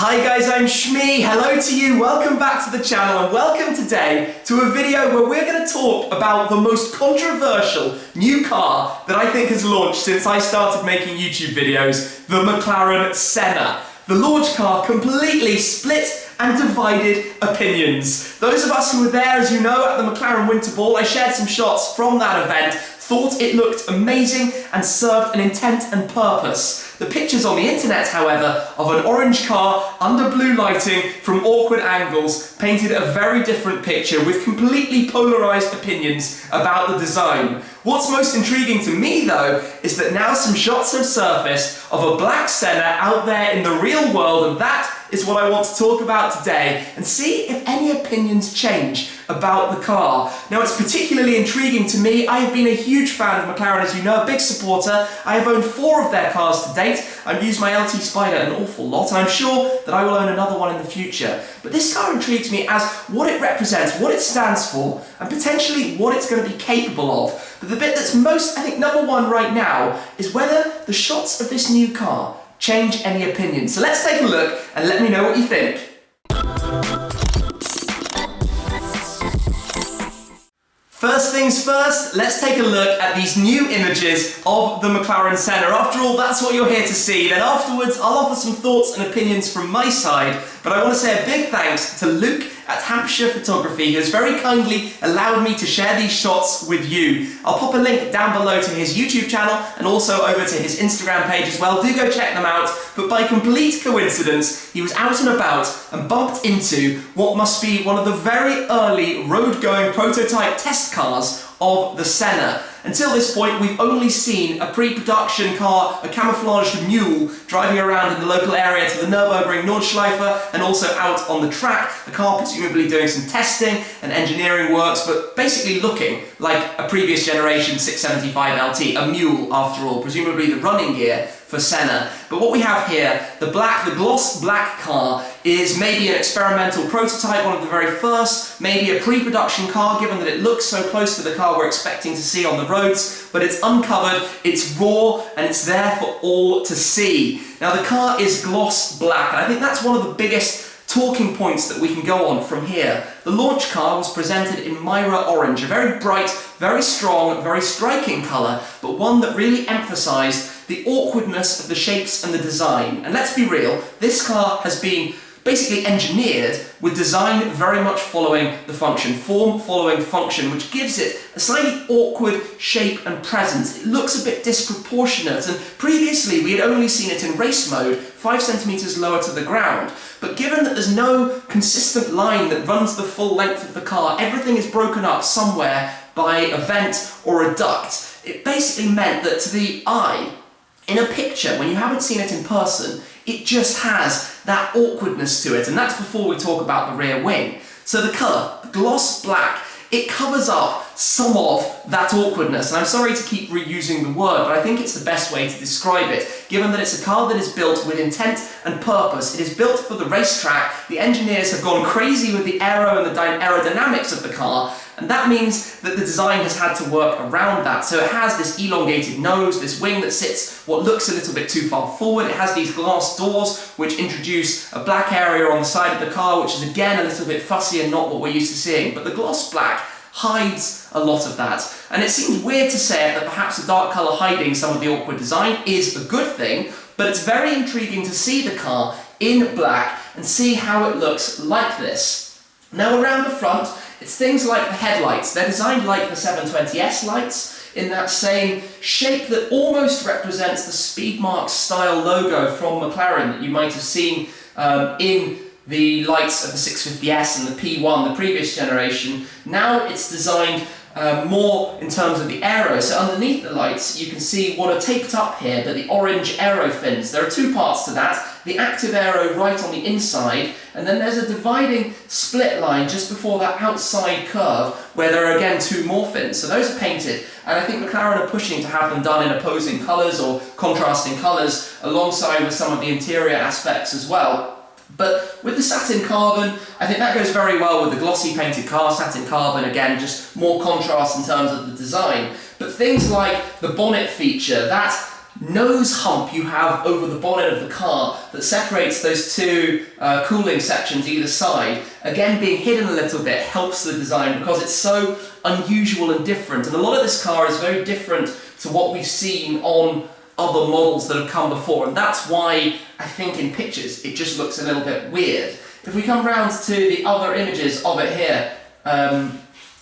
Hi guys, I'm Shmi. Hello to you. Welcome back to the channel and welcome today to a video where we're going to talk about the most controversial new car that I think has launched since I started making YouTube videos, the McLaren Senna. The launch car completely split and divided opinions. Those of us who were there, as you know, at the McLaren Winter Ball, I shared some shots from that event, thought it looked amazing and served an intent and purpose. The pictures on the internet, however, of an orange car under blue lighting from awkward angles painted a very different picture with completely polarised opinions about the design. What's most intriguing to me, though, is that now some shots have surfaced of a black Senna out there in the real world, and that is what I want to talk about today and see if any opinions change about the car. Now, it's particularly intriguing to me. I have been a huge fan of McLaren, as you know, a big supporter. I have owned 4 of their cars to date. I've used my LT Spider an awful lot, and I'm sure that I will own another one in the future. But this car intrigues me as what it represents, what it stands for, and potentially what it's going to be capable of. But the bit that's most, I think, number one right now is whether the shots of this new car change any opinions. So let's take a look and let me know what you think. First things first, let's take a look at these new images of the McLaren Senna. After all, that's what you're here to see. Then afterwards, I'll offer some thoughts and opinions from my side, but I want to say a big thanks to Luke at Hampshire Photography, who has very kindly allowed me to share these shots with you. I'll pop a link down below to his YouTube channel and also over to his Instagram page as well. Do go check them out. But by complete coincidence, he was out and about and bumped into what must be one of the very early road-going prototype test cars of the Senna. Until this point, we've only seen a pre-production car, a camouflaged mule, driving around in the local area to the Nürburgring Nordschleife and also out on the track. The car presumably doing some testing and engineering works, but basically looking like a previous generation 675 LT, a mule after all, presumably the running gear for Senna. But what we have here, the gloss black car, is maybe an experimental prototype, one of the very first, maybe a pre-production car, given that it looks so close to the car we're expecting to see on the roads, but it's uncovered, it's raw, and it's there for all to see. Now, the car is gloss black, and I think that's one of the biggest talking points that we can go on from here. The launch car was presented in Myra Orange, a very bright, very strong, very striking colour, but one that really emphasised the awkwardness of the shapes and the design. And let's be real, this car has been basically engineered with design very much following the function, form following function, which gives it a slightly awkward shape and presence. It looks a bit disproportionate, and previously we had only seen it in race mode, 5 centimeters lower to the ground. But given that there's no consistent line that runs the full length of the car, everything is broken up somewhere by a vent or a duct. It basically meant that to the eye, in a picture, when you haven't seen it in person, it just has that awkwardness to it, and that's before we talk about the rear wing. So the colour, the gloss black, it covers up some of that awkwardness, and I'm sorry to keep reusing the word, but I think it's the best way to describe it, given that it's a car that is built with intent and purpose. It is built for the racetrack. The engineers have gone crazy with the aero and the aerodynamics of the car, and that means that the design has had to work around that. So it has this elongated nose, this wing that sits what looks a little bit too far forward. It has these glass doors which introduce a black area on the side of the car, which is again a little bit fussy and not what we're used to seeing. But the gloss black hides a lot of that. And it seems weird to say that perhaps the dark colour hiding some of the awkward design is a good thing, but it's very intriguing to see the car in black and see how it looks like this. Now, around the front, it's things like the headlights. They're designed like the 720S lights, in that same shape that almost represents the Speedmark style logo from McLaren that you might have seen in the lights of the 650S and the P1, the previous generation. Now it's designed more in terms of the aero. So underneath the lights you can see what are taped up here, but the orange aero fins. There are 2 parts to that. The active aero right on the inside, and then there's a dividing split line just before that outside curve where there are again 2 more fins. So those are painted, and I think McLaren are pushing to have them done in opposing colours or contrasting colours alongside with some of the interior aspects as well. But with the satin carbon, I think that goes very well with the glossy painted car. Satin carbon, again, just more contrast in terms of the design. But things like the bonnet feature, that nose hump you have over the bonnet of the car that separates those two cooling sections either side, again being hidden a little bit, helps the design because it's so unusual and different. And a lot of this car is very different to what we've seen on other models that have come before, and that's why I think in pictures it just looks a little bit weird. If we come round to the other images of it here,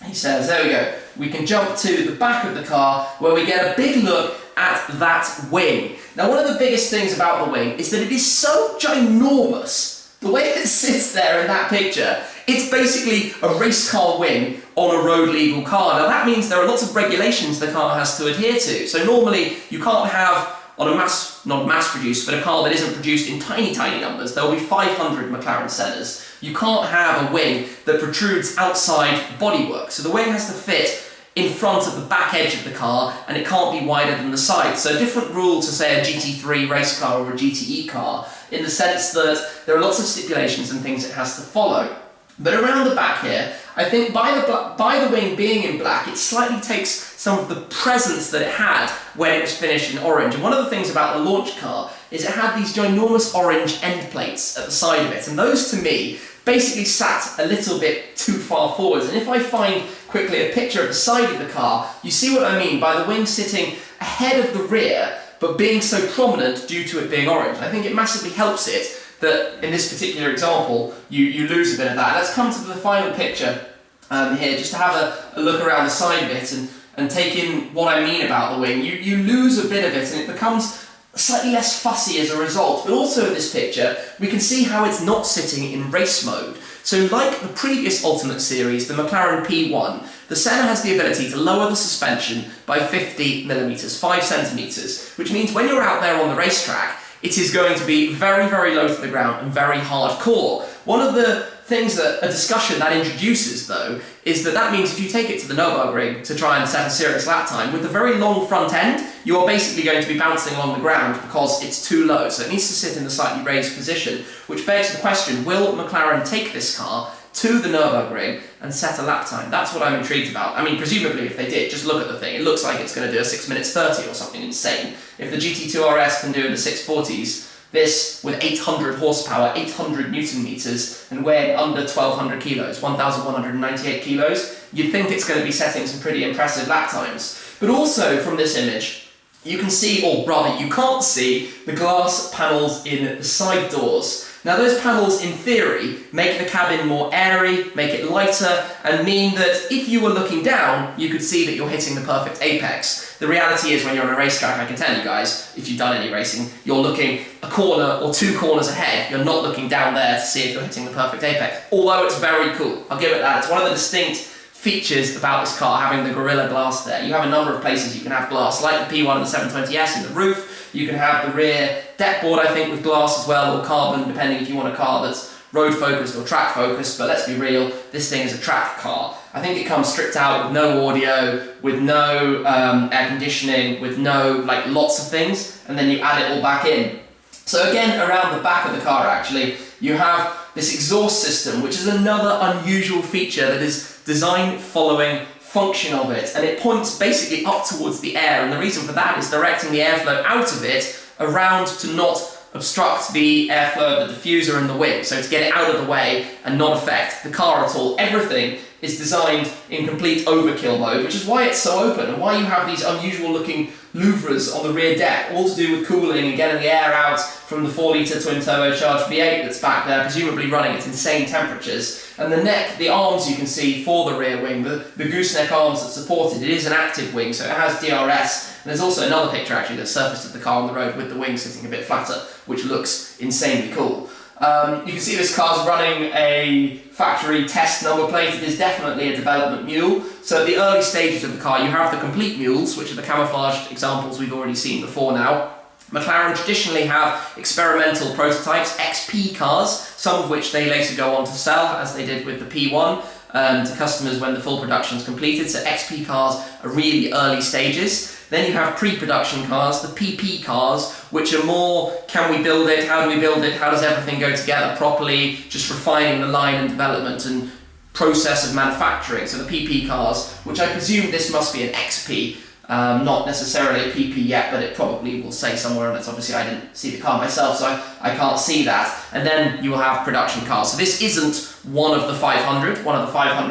he says, there we go, we can jump to the back of the car where we get a big look at that wing. Now, one of the biggest things about the wing is that it is so ginormous. The way it sits there in that picture, it's basically a race car wing on a road legal car. Now that means there are lots of regulations the car has to adhere to. So normally you can't have on a not mass produced, but a car that isn't produced in tiny, tiny numbers. There will be 500 McLaren Sennas. You can't have a wing that protrudes outside the bodywork. So the wing has to fit in front of the back edge of the car, and it can't be wider than the side. So a different rule to, say, a GT3 race car or a GTE car, in the sense that there are lots of stipulations and things it has to follow. But around the back here, I think by the wing being in black, it slightly takes some of the presence that it had when it was finished in orange. And one of the things about the launch car is it had these ginormous orange end plates at the side of it, and those to me basically sat a little bit too far forwards. And if I find quickly a picture of the side of the car, you see what I mean by the wing sitting ahead of the rear, but being so prominent due to it being orange. I think it massively helps it that in this particular example, you lose a bit of that. Let's come to the final picture here, just to have a look around the side of it and take in what I mean about the wing. You lose a bit of it and it becomes slightly less fussy as a result, but also in this picture we can see how it's not sitting in race mode. So like the previous Ultimate Series, the McLaren P1, the Senna has the ability to lower the suspension by 50mm, 5 centimetres, which means when you're out there on the racetrack, it is going to be very, very low to the ground and very hardcore. One of the things that a discussion that introduces, though, is that means if you take it to the Nürburgring to try and set a serious lap time, with the very long front end, you are basically going to be bouncing along the ground because it's too low. So it needs to sit in the slightly raised position, which begs the question, will McLaren take this car to the Nürburgring and set a lap time? That's what I'm intrigued about. I mean, presumably if they did, just look at the thing. It looks like it's going to do a 6 minutes 30 or something insane. If the GT2 RS can do in the 640s, this with 800 horsepower, 800 newton meters, and weighing under 1,200 kilos, 1,198 kilos, you'd think it's going to be setting some pretty impressive lap times. But also from this image, you can see, or rather you can't see, the glass panels in the side doors. Now those panels, in theory, make the cabin more airy, make it lighter, and mean that if you were looking down, you could see that you're hitting the perfect apex. The reality is when you're on a racetrack, I can tell you guys, if you've done any racing, you're looking a corner or 2 corners ahead. You're not looking down there to see if you're hitting the perfect apex. Although it's very cool, I'll give it that. It's one of the distinct features about this car, having the Gorilla Glass there. You have a number of places you can have glass, like the P1 and the 720S in the roof. You can have the rear deck board, I think, with glass as well, or carbon, depending if you want a car that's road focused or track focused, but let's be real, this thing is a track car. I think it comes stripped out with no audio, with no air conditioning, with no, lots of things, and then you add it all back in. So again, around the back of the car actually, you have this exhaust system, which is another unusual feature that is design following function of it, and it points basically up towards the air, and the reason for that is directing the airflow out of it around to not obstruct the airflow of the diffuser and the wing, so to get it out of the way and not affect the car at all. Everything is designed in complete overkill mode, which is why it's so open and why you have these unusual looking louvres on the rear deck, all to do with cooling and getting the air out from the 4-litre twin turbocharged V8 that's back there, presumably running at insane temperatures. And the neck, the arms you can see for the rear wing, the gooseneck arms that support it, it is an active wing, so it has DRS. And there's also another picture actually that surfaced of the car on the road with the wing sitting a bit flatter, which looks insanely cool. You can see this car's running a factory test number plate. It is definitely a development mule. So at the early stages of the car, you have the complete mules, which are the camouflaged examples we've already seen before now. McLaren traditionally have experimental prototypes, XP cars, some of which they later go on to sell, as they did with the P1, to customers when the full production is completed. So XP cars are really early stages. Then you have pre-production cars, the PP cars, which are more, can we build it, how do we build it, how does everything go together properly, just refining the line and development and process of manufacturing. So the PP cars, which I presume this must be an XP Not necessarily a PP yet, but it probably will say somewhere on it. Obviously I didn't see the car myself, so I can't see that. And then you will have production cars. So this isn't one of the 500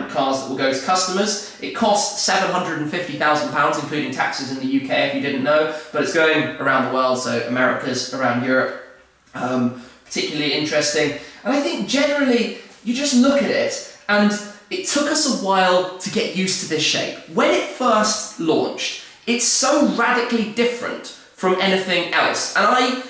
cars that will go to customers. It costs £750,000, including taxes in the UK, if you didn't know, but it's going around the world, so Americas, around Europe. Particularly interesting. And I think generally, you just look at it, and it took us a while to get used to this shape. When it first launched, it's so radically different from anything else. And I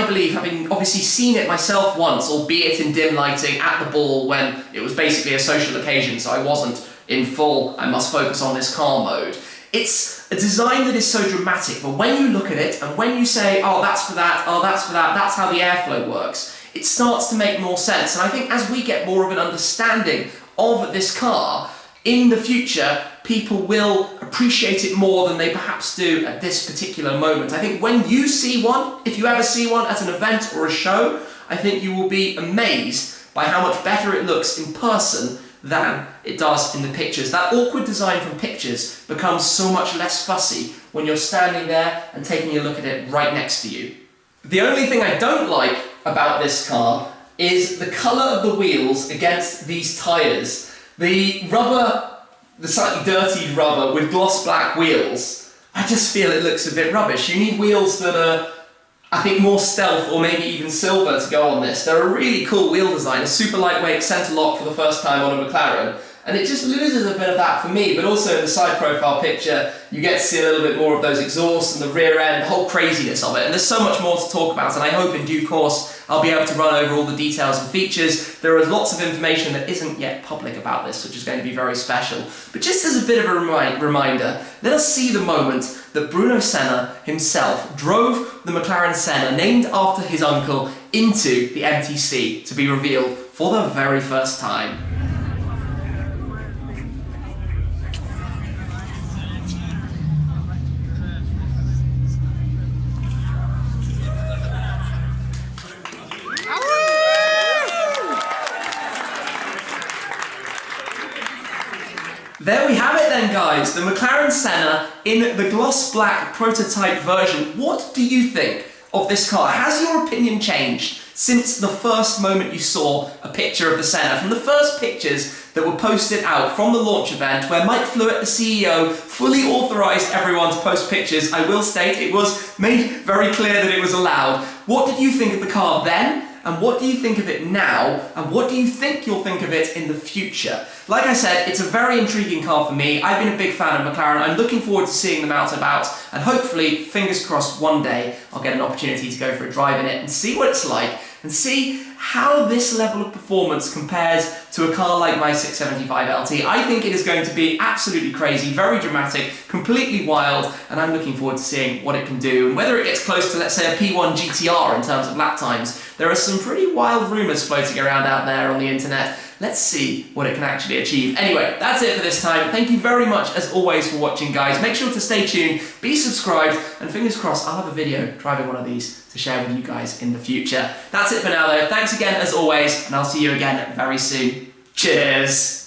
believe, having obviously seen it myself once, albeit in dim lighting at the ball when it was basically a social occasion, so I wasn't in full, I must focus on this car mode. It's a design that is so dramatic, but when you look at it and when you say, oh, that's for that, oh, that's for that, that's how the airflow works, it starts to make more sense. And I think as we get more of an understanding of this car, in the future, people will appreciate it more than they perhaps do at this particular moment. I think when you see one, if you ever see one at an event or a show, I think you will be amazed by how much better it looks in person than it does in the pictures. That awkward design from pictures becomes so much less fussy when you're standing there and taking a look at it right next to you. The only thing I don't like about this car is the colour of the wheels against these tyres. The rubber, the slightly dirtied rubber with gloss black wheels, I just feel it looks a bit rubbish. You need wheels that are, I think, more stealth or maybe even silver to go on this. They're a really cool wheel design, a super lightweight centre lock for the first time on a McLaren, and it just loses a bit of that for me. But also in the side profile picture, you get to see a little bit more of those exhausts and the rear end, the whole craziness of it. And there's so much more to talk about, and I hope in due course I'll be able to run over all the details and features. There is lots of information that isn't yet public about this, which is going to be very special. But just as a bit of a reminder, let us see the moment that Bruno Senna himself drove the McLaren Senna, named after his uncle, into the MTC to be revealed for the very first time. There we have it then, guys, the McLaren Senna in the gloss black prototype version. What do you think of this car? Has your opinion changed since the first moment you saw a picture of the Senna? From the first pictures that were posted out from the launch event, where Mike Flewitt, the CEO, fully authorised everyone to post pictures, I will state it was made very clear that it was allowed. What did you think of the car then? And what do you think of it now? And what do you think you'll think of it in the future? Like I said, it's a very intriguing car for me. I've been a big fan of McLaren. I'm looking forward to seeing them out and about. And hopefully, fingers crossed, one day I'll get an opportunity to go for a drive in it and see what it's like and see how this level of performance compares to a car like my 675 LT. I think it is going to be absolutely crazy, very dramatic, completely wild, and I'm looking forward to seeing what it can do and whether it gets close to, let's say, a P1 GTR in terms of lap times. There are some pretty wild rumours floating around out there on the internet. Let's see what it can actually achieve. Anyway, that's it for this time. Thank you very much, as always, for watching, guys. Make sure to stay tuned, be subscribed, and fingers crossed, I'll have a video driving one of these to share with you guys in the future. That's it for now, though. Thanks again, as always, and I'll see you again very soon. Cheers!